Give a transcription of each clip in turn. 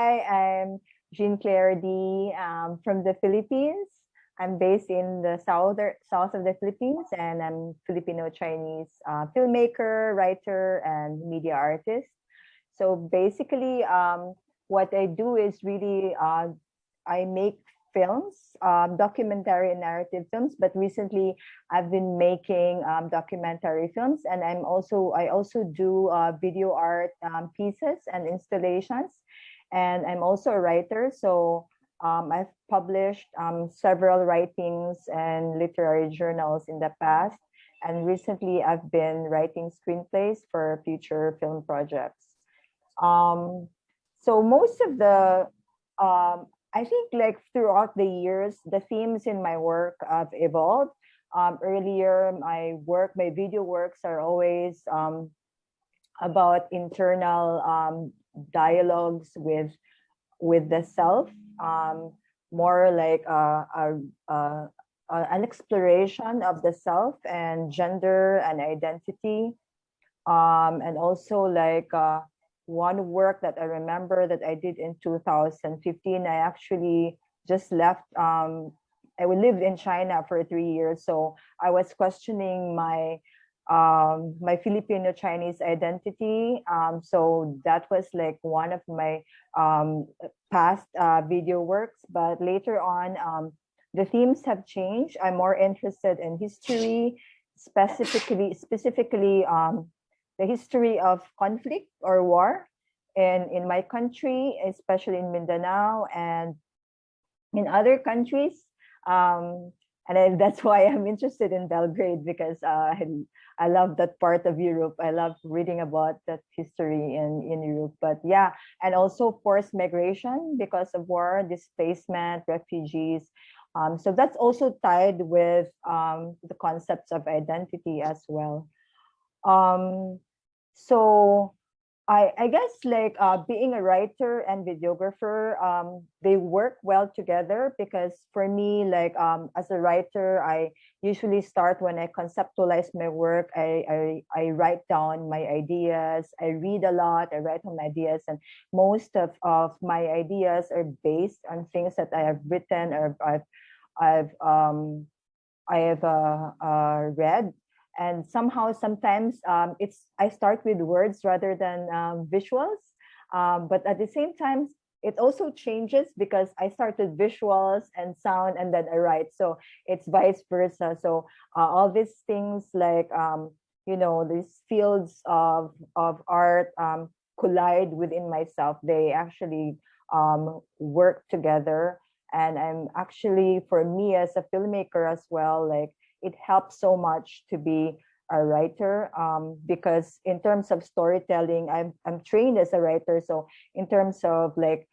Hi, I'm Jean Claire D from the Philippines. I'm based in the south of the Philippines, and I'm Filipino-Chinese filmmaker, writer, and media artist. So basically, what I do is really I make films, documentary and narrative films. But recently, I've been making documentary films, and I also do video art pieces and installations, and I'm also a writer. So I've published several writings and literary journals in the past, and recently I've been writing screenplays for future film projects. Um, so most of the, I think like throughout the years, the themes in my work have evolved. Earlier, my video works are always about internal dialogues with the self, um, more like an exploration of the self and gender and identity, and also like one work that I remember that I did in 2015. I actually just left. I lived in China for 3 years, so I was questioning my Filipino Chinese identity. So that was like one of my past video works. But later on, the themes have changed. I'm more interested in history, specifically the history of conflict or war in my country, especially in Mindanao and in other countries. Um, that's why I'm interested in Belgrade, because I love that part of Europe. I love reading about that history in Europe. But yeah, and also forced migration because of war, displacement, refugees. So that's also tied with the concepts of identity as well. Um, so I guess like being a writer and videographer, they work well together, because for me, like as a writer, I usually start when I conceptualize my work. I write down my ideas. I read a lot. I write on my ideas, and most of my ideas are based on things that I have written or I've I have read. And somehow, sometimes I start with words rather than visuals. But at the same time, it also changes, because I start with visuals and sound, and then I write. So it's vice versa. So all these things, like these fields of art collide within myself. They actually work together. And I'm actually, for me as a filmmaker as well, like it helps so much to be a writer, because in terms of storytelling, I'm trained as a writer. So in terms of like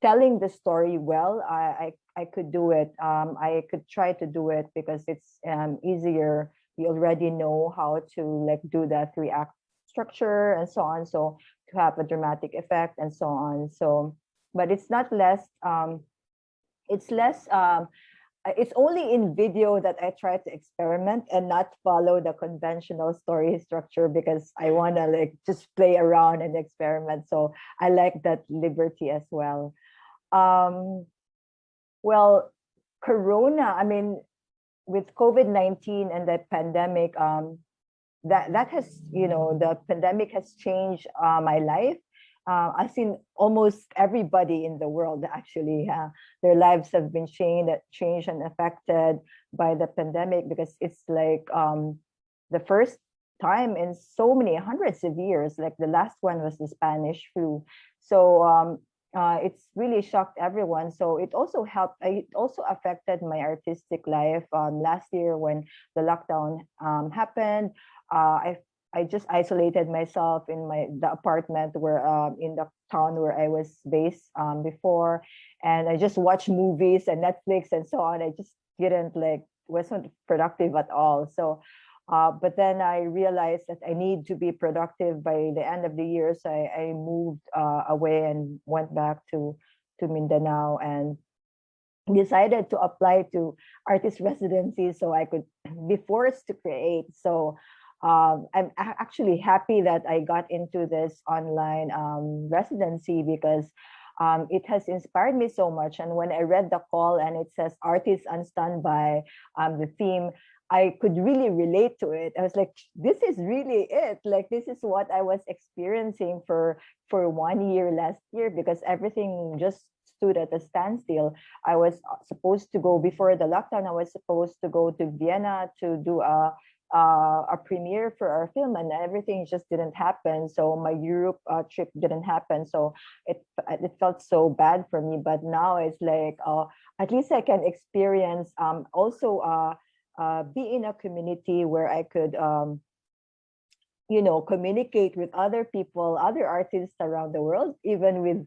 telling the story well, I could do it. I could try to do it, because it's easier. You already know how to like do the 3-act structure and so on. So to have a dramatic effect and so on. So, but it's not less. It's less. It's only in video that I try to experiment and not follow the conventional story structure, because I want to like just play around and experiment. So I like that liberty as well. Um, well, Corona, I mean, with COVID-19 and the pandemic, that has, the pandemic has changed my life. I've seen almost everybody in the world actually, their lives have been changed and affected by the pandemic, because it's like the first time in so many hundreds of years. Like the last one was the Spanish flu. So it's really shocked everyone. So it also affected my artistic life. Last year when the lockdown happened, I just isolated myself in the apartment where in the town where I was based before, and I just watched movies and Netflix and so on. I just didn't wasn't productive at all. So, but then I realized that I need to be productive by the end of the year. So I moved away and went back to Mindanao, and decided to apply to artist residency so I could be forced to create. So I'm actually happy that I got into this online residency because it has inspired me so much. And when I read the call and it says artists on standby, the theme, I could really relate to it. I was like, this is really it. Like, this is what I was experiencing for 1 year last year, because everything just stood at a standstill. I was supposed to go before the lockdown. I was supposed to go to Vienna to do a premiere for our film, and everything just didn't happen. So my Europe trip didn't happen. So it felt so bad for me. But now it's like, at least I can experience also be in a community where I could communicate with other people, other artists around the world, even with,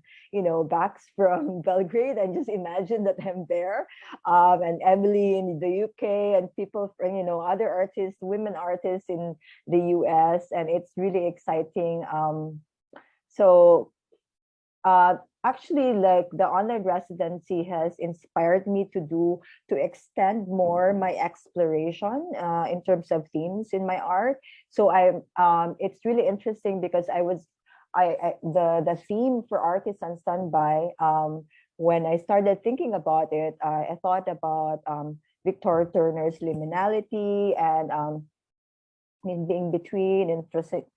backs from Belgrade, and just imagine that I'm there, and Emily in the UK, and people from, other artists, women artists in the US, and it's really exciting. So actually, like, the online residency has inspired me to extend more my exploration in terms of themes in my art. So it's really interesting because the theme for Artists on Standby, when I started thinking about it, I thought about Victor Turner's liminality, and in being between and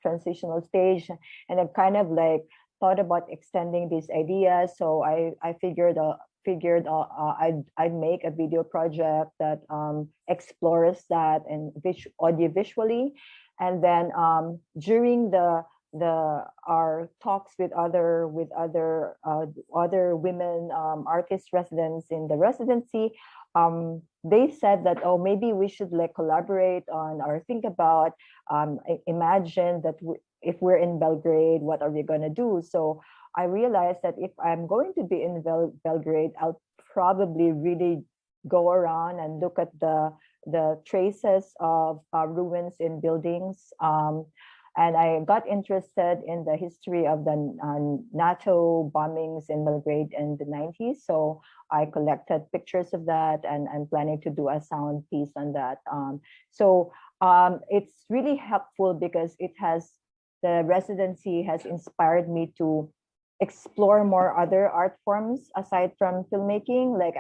transitional stage, and I've kind of like thought about extending these ideas. So I figured I'd make a video project that explores that and audio visually, and then during our talks with other women artist residents in the residency, they said that, oh, maybe we should like collaborate on, or think about, imagine that if we're in Belgrade, what are we going to do? So I realized that if I'm going to be in Belgrade, I'll probably really go around and look at the traces of ruins in buildings. And I got interested in the history of the NATO bombings in Belgrade in the 90s. So I collected pictures of that, and I'm planning to do a sound piece on that. So it's really helpful because the residency has inspired me to explore more other art forms aside from filmmaking. Like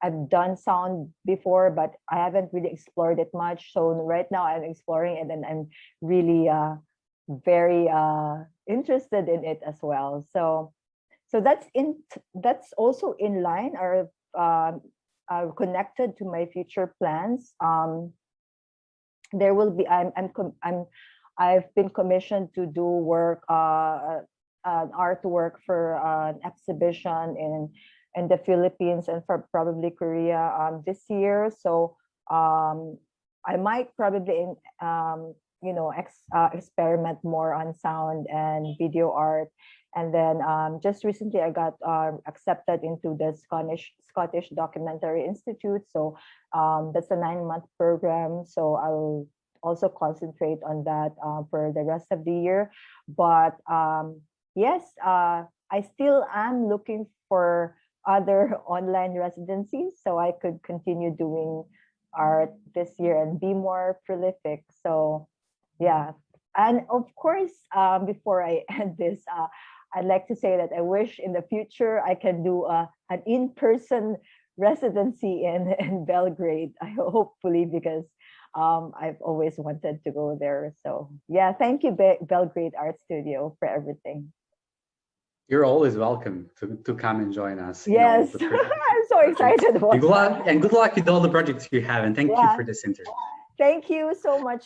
I've done sound before, but I haven't really explored it much. So right now I'm exploring it, and I'm really very interested in it as well. So that's also in line, or connected to my future plans. There will be I've been commissioned to do work, artwork for an exhibition in the Philippines and for probably Korea this year. So I might probably experiment more on sound and video art. And then just recently I got accepted into the Scottish Documentary Institute. So that's a 9-month program. So I'll also concentrate on that for the rest of the year. But yes, I still am looking for other online residencies so I could continue doing art this year and be more prolific. So yeah. And of course, before I end this, I'd like to say that I wish in the future I can do an in-person residency in Belgrade, hopefully, because I've always wanted to go there. So yeah, thank you, Belgrade Art Studio, for everything. You're always welcome to come and join us. Yes, I'm so excited about and good luck with all the projects you have, and thank you for this interview. Thank you so much.